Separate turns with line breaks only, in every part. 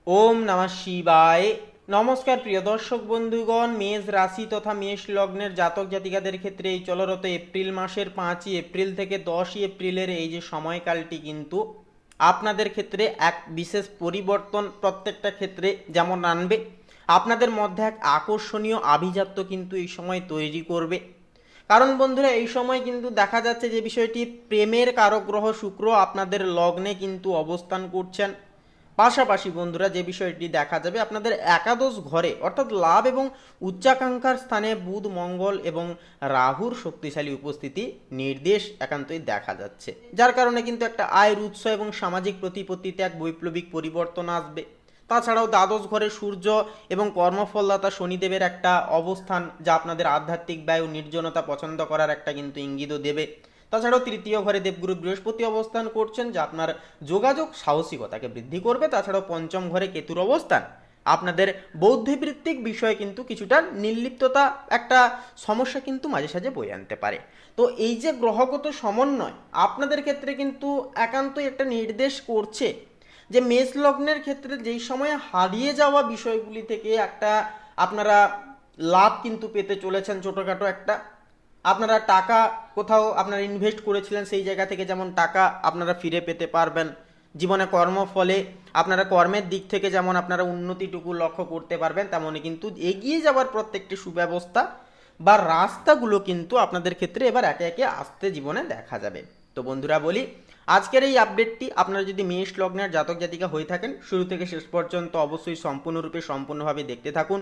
ওম নমঃ শিবায়। নমস্কার প্রিয় দর্শক বন্ধুগণ, মেষ রাশি তথা মেষ লগ্নের জাতক জাতিকাদের ক্ষেত্রে এই চলরত এপ্রিল মাসের 5ই এপ্রিল থেকে 10ই এপ্রিলের এই যে সময়কালটি কিন্তু আপনাদের ক্ষেত্রে এক বিশেষ পরিবর্তন প্রত্যেকটা ক্ষেত্রে যেমন আনবে, আপনাদের মধ্যে এক আকর্ষণীয় আভিজাত্য কিন্তু এই সময় তৈরি করবে। কারণ বন্ধুরা, এই সময় কিন্তু দেখা যাচ্ছে যে বিষয়টি প্রেমের কারক গ্রহ শুক্র আপনাদের লগ্নে কিন্তু অবস্থান করছেন। পাশাপাশি বন্ধুরা, যে বিষয়টি দেখা যাবে আপনাদের একাদশ ঘরে অর্থাৎ লাভ এবং উচ্চাকাঙ্ক্ষার স্থানে বুধ, মঙ্গল এবং রাহুর শক্তিশালী উপস্থিতি নির্দেশ একান্তই দেখা যাচ্ছে, যার কারণে কিন্তু একটা আয়ের উৎস এবং সামাজিক প্রতিপত্তিতে এক বৈপ্লবিক পরিবর্তন আসবে। তাছাড়াও দ্বাদশ ঘরে সূর্য এবং কর্মফলদাতা শনিদেবের একটা অবস্থান, যা আপনাদের আধ্যাত্মিক ব্যয় ও নির্জনতা পছন্দ করার একটা কিন্তু ইঙ্গিতও দেবে। তাছাড়াও তৃতীয় ঘরে দেবগুরু বৃহস্পতি অবস্থান করছেন, যা আপনার যোগাযোগ সাহসিকতাকে বৃদ্ধি করবে। তাছাড়াও পঞ্চম ঘরে কেতুর অবস্থান আপনাদের বৌদ্ধিবৃত্তিক বিষয়ে কিন্তু কিছুটা নির্লিপ্ততা, একটা সমস্যা কিন্তু মাঝে সাঝে বয়ে আনতে পারে। তো এই যে গ্রহগত সমন্বয় আপনাদের ক্ষেত্রে কিন্তু একান্তই একটা নির্দেশ করছে যে মেষ লগ্নের ক্ষেত্রে যেই সময়ে হারিয়ে যাওয়া বিষয়গুলি থেকে একটা আপনারা লাভ কিন্তু পেতে চলেছেন। ছোটোখাটো একটা আপনারা টাকা কোথাও আপনারা ইনভেস্ট করেছিলেন, সেই জায়গা থেকে যেমন টাকা আপনারা ফিরে পেতে পারবেন। জীবনে কর্মফলে আপনারা কর্মের দিক থেকে যেমন আপনারা উন্নতিটুকু লক্ষ্য করতে পারবেন, তেমনই কিন্তু এগিয়ে যাওয়ার প্রত্যেকটি সুব্যবস্থা বা রাস্তাগুলো কিন্তু আপনাদের ক্ষেত্রে এবার একে একে আসতে জীবনে দেখা যাবে। তো বন্ধুরা বলি, আজকের এই আপডেটটি আপনারা যদি মেষ লগ্নের জাতক জাতিকা হয়ে থাকেন, শুরু থেকে শেষ পর্যন্ত অবশ্যই সম্পূর্ণভাবে দেখতে থাকুন।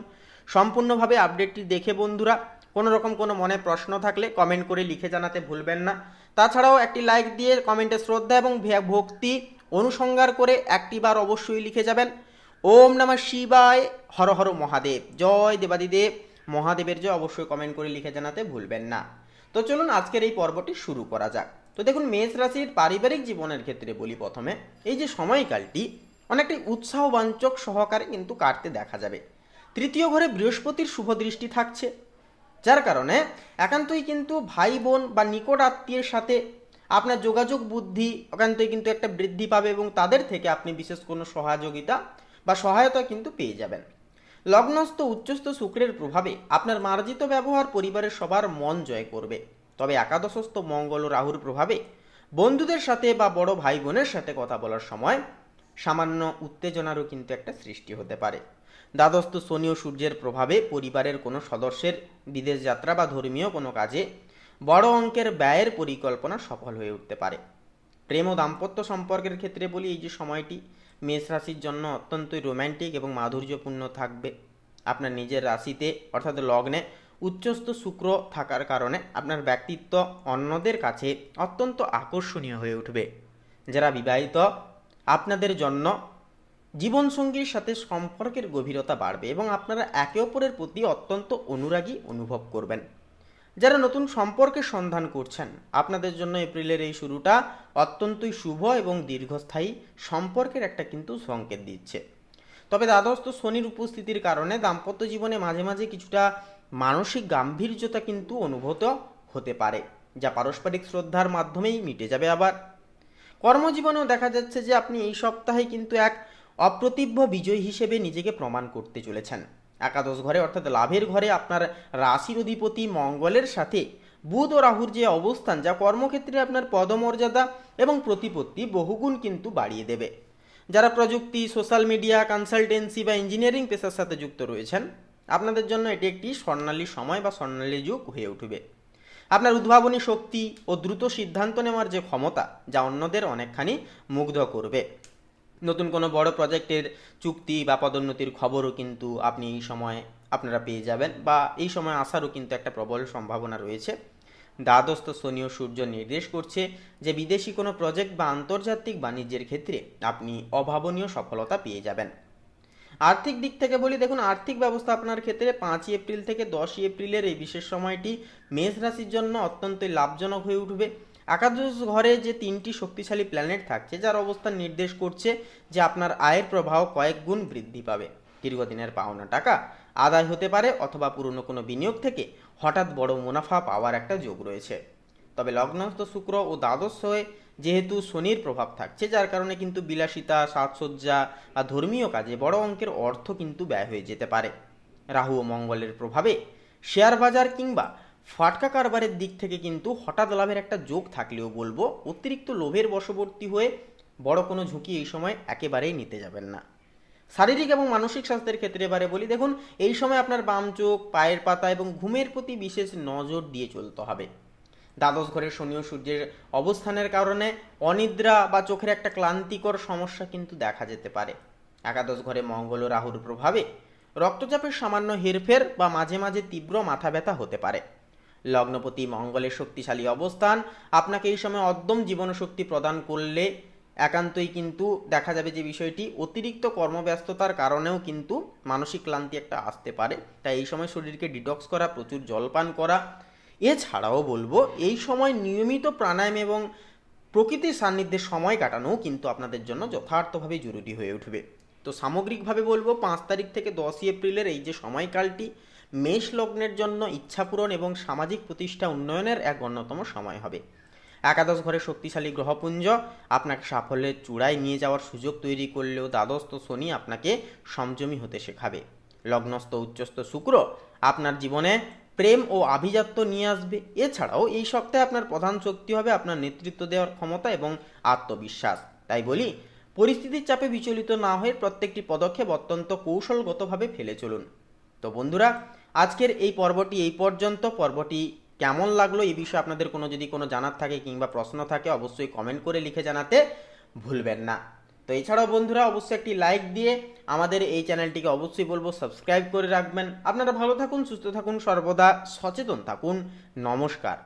সম্পূর্ণভাবে আপডেটটি দেখে বন্ধুরা কোনো রকম কোনো মনে প্রশ্ন থাকলে কমেন্ট করে লিখে জানাতে ভুলবেন না। তাছাড়াও একটি লাইক দিয়ে কমেন্টে শ্রদ্ধা এবং ভক্তি অনুসংহার করে একটি বার অবশ্যই লিখে যাবেন ওম নমঃ শিবায়, হর হর মহাদেব, জয় দেবাদিদেব মহাদেবের জয়, অবশ্যই কমেন্ট করে লিখে জানাতে ভুলবেন না। তো চলুন আজকের এই পর্বটি শুরু করা যাক। তো দেখুন, মেষ রাশির পারিবারিক জীবনের ক্ষেত্রে বলি প্রথমে, এই যে সময়কালটি অনেকটাই উৎসাহবাঞ্চক সহকারে কিন্তু কাটতে দেখা যাবে। তৃতীয় ঘরে বৃহস্পতির শুভ দৃষ্টি থাকছে, যার কারণে একান্তই কিন্তু ভাই বোন বা নিকট আত্মীয়ের সাথে আপনার যোগাযোগ বুদ্ধি একান্তই কিন্তু একটা বৃদ্ধি পাবে এবং তাদের থেকে আপনি বিশেষ কোনো সহযোগিতা বা সহায়তা কিন্তু পেয়ে যাবেন। লগ্নস্থ উচ্চস্থ শুক্রের প্রভাবে আপনার মার্জিত ব্যবহার পরিবারের সবার মন জয় করবে। তবে একাদশস্থ মঙ্গল ও রাহুর প্রভাবে বন্ধুদের সাথে বা বড় ভাই বোনের সাথে কথা বলার সময় সামান্য উত্তেজনারও কিন্তু একটা সৃষ্টি হতে পারে। দ্বাদস্থ শনি ও সূর্যের প্রভাবে পরিবারের কোনো সদস্যের বিদেশ যাত্রা বা ধর্মীয় কোনো কাজে বড় অঙ্কের ব্যয়ের পরিকল্পনা সফল হয়ে উঠতে পারে। প্রেম ও দাম্পত্য সম্পর্কের ক্ষেত্রে বলি, এই যে সময়টি মেষ রাশির জন্য অত্যন্তই রোম্যান্টিক এবং মাধুর্যপূর্ণ থাকবে। আপনার নিজের রাশিতে অর্থাৎ লগ্নে উচ্চস্থ শুক্র থাকার কারণে আপনার ব্যক্তিত্ব অন্যদের কাছে অত্যন্ত আকর্ষণীয় হয়ে উঠবে। যারা বিবাহিত, আপনাদের জন্য জীবনসঙ্গীর সাথে সম্পর্কের গভীরতা বাড়বে এবং আপনারা একে অপরের প্রতি অত্যন্ত অনুরাগী অনুভব করবেন। যারা নতুন সম্পর্কের সন্ধান করছেন, আপনাদের জন্য এপ্রিলের এই শুরুটা অত্যন্তই শুভ এবং দীর্ঘস্থায়ী সম্পর্কের একটা কিন্তু সংকেত দিচ্ছে। তবে দ্বাদস্থ শনির উপস্থিতির কারণে দাম্পত্য জীবনে মাঝে মাঝে কিছুটা মানসিক গাম্ভীর্যতা কিন্তু অনুভূত হতে পারে, যা পারস্পরিক শ্রদ্ধার মাধ্যমেই মিটে যাবে। আবার কর্মজীবনেও দেখা যাচ্ছে যে আপনি এই সপ্তাহে কিন্তু এক অপ্রতিভ বিজয়ী হিসেবে নিজেকে প্রমাণ করতে চলেছেন। একাদশ ঘরে অর্থাৎ লাভের ঘরে আপনার রাশির অধিপতি মঙ্গলের সাথে বুধ ও রাহুর যে অবস্থান, যা কর্মক্ষেত্রে আপনার পদমর্যাদা এবং প্রতিপত্তি বহুগুণ কিন্তু বাড়িয়ে দেবে। যারা প্রযুক্তি, সোশ্যাল মিডিয়া, কনসালটেন্সি বা ইঞ্জিনিয়ারিং পেশার সাথে যুক্ত রয়েছেন, আপনাদের জন্য এটি একটি স্বর্ণালী সময় বা স্বর্ণালী যুগ হয়ে উঠবে। আপনার উদ্ভাবনী শক্তি ও দ্রুত সিদ্ধান্ত নেওয়ার যে ক্ষমতা, যা অন্যদের অনেকখানি মুগ্ধ করবে। নতুন কোনো বড় প্রজেক্টের চুক্তি বা পদোন্নতির খবরও কিন্তু আপনি এই সময় আপনারা পেয়ে যাবেন, বা এই সময় আসারও কিন্তু একটা প্রবল সম্ভাবনা রয়েছে। দ্বাদস্থ শনি ও সূর্য নির্দেশ করছে যে বিদেশি কোনো প্রজেক্ট বা আন্তর্জাতিক বাণিজ্যের ক্ষেত্রে আপনি অভাবনীয় সফলতা পেয়ে যাবেন। আর্থিক দিক থেকে বলি, দেখুন আর্থিক ব্যবস্থা আপনার ক্ষেত্রে 5ই এপ্রিল থেকে 10ই এপ্রিলের এই বিশেষ সময়টি মেষ রাশির জন্য অত্যন্তই লাভজনক হয়ে উঠবে। একাদশ ঘরে যে 3টি শক্তিশালী প্ল্যানেট থাকছে, যার অবস্থান নির্দেশ করছে যে আপনার আয়ের প্রবাহ কয়েক গুণ বৃদ্ধি পাবে। দীর্ঘদিনের পাওনা টাকা আদায় হতে পারে অথবা পুরনো কোনো বিনিয়োগ থেকে হঠাৎ বড় মুনাফা পাওয়ার একটা যোগ রয়েছে। তবে লগ্নস্থ শুক্র ও দ্বাদশ হয়ে যেহেতু শনির প্রভাব থাকছে, যার কারণে কিন্তু বিলাসিতা, সাজসজ্জা বা ধর্মীয় কাজে বড় অঙ্কের অর্থ কিন্তু ব্যয় হয়ে যেতে পারে। রাহু ও মঙ্গলের প্রভাবে শেয়ার বাজার কিংবা ফাটকা কারবারের দিক থেকে কিন্তু হঠাৎ লাভের একটা যোগ থাকলেও বলবো অতিরিক্ত লোভের বশবর্তী হয়ে বড় কোনো ঝুঁকি এই সময় একেবারেই নিতে যাবেন না। শারীরিক এবং মানসিক স্বাস্থ্যের ক্ষেত্রে এবারে বলি, দেখুন এই সময় আপনার বাম চোখ, পায়ের পাতা এবং ঘুমের প্রতি বিশেষ নজর দিয়ে চলতে হবে। দ্বাদশ ঘরে শনি ও সূর্যের অবস্থানের কারণে অনিদ্রা বা চোখের একটা ক্লান্তিকর সমস্যা কিন্তু দেখা যেতে পারে। একাদশ ঘরে মঙ্গল ও রাহুর প্রভাবে রক্তচাপের সামান্য হেরফের বা মাঝে মাঝে তীব্র মাথা ব্যথা হতে পারে। লগ্নপতি মঙ্গলের শক্তিশালী অবস্থান আপনাকে এই সময় অদ্যম জীবনশক্তি প্রদান করলে একান্তই কিন্তু দেখা যাবে যে বিষয়টি অতিরিক্ত কর্মব্যস্ততার কারণেও কিন্তু মানসিক ক্লান্তি একটা আসতে পারে। তাই এই সময় শরীরকে ডিটক্স করা, প্রচুর জলপান করা, এছাড়াও বলবো এই সময় নিয়মিত প্রাণায়াম এবং প্রকৃতির সান্নিধ্যে সময় কাটানোও কিন্তু আপনাদের জন্য যথার্থভাবে জরুরি হয়ে উঠবে। তো সামগ্রিকভাবে বলবো 5 তারিখ থেকে 10ই এপ্রিলের এই যে সময়কালটি মেষ লগ্নের জন্য ইচ্ছাপূরণ এবং সামাজিক প্রতিষ্ঠা উন্নয়নের এক অন্যতম সময় হবে। একাদশ ঘরে শক্তিশালী গ্রহপুঞ্জ আপনাকে সাফল্যের চূড়ায় নিয়ে যাওয়ার সুযোগ তৈরি করলেও দ্বাদস্থ শনি আপনাকে সংযমী হতে শেখাবে। লগ্নস্থ উচ্চস্থ শুক্র আপনার জীবনে প্রেম ও আভিজাত্য নিয়ে আসবে। এছাড়াও এই সপ্তাহে আপনার প্রধান শক্তি হবে আপনার নেতৃত্ব দেওয়ার ক্ষমতা এবং আত্মবিশ্বাস। তাই বলি, পরিস্থিতির চাপে বিচলিত না হয়ে প্রত্যেকটি পদক্ষেপ অত্যন্ত কৌশলগতভাবে ফেলে চলুন। তো বন্ধুরা, আজকের এই পর্বটি এই পর্যন্ত। পর্বটি কেমন লাগলো এই বিষয়ে আপনাদের যদি কোনো জানার থাকে কিংবা প্রশ্ন থাকে অবশ্যই কমেন্ট করে লিখে জানাতে ভুলবেন না। তো এছাড়াও বন্ধুরা অবশ্যই একটি লাইক দিয়ে আমাদের এই চ্যানেলটিকে অবশ্যই বলবো সাবস্ক্রাইব করে রাখবেন। আপনারা ভালো থাকুন, সুস্থ থাকুন, সর্বদা সচেতন থাকুন। নমস্কার।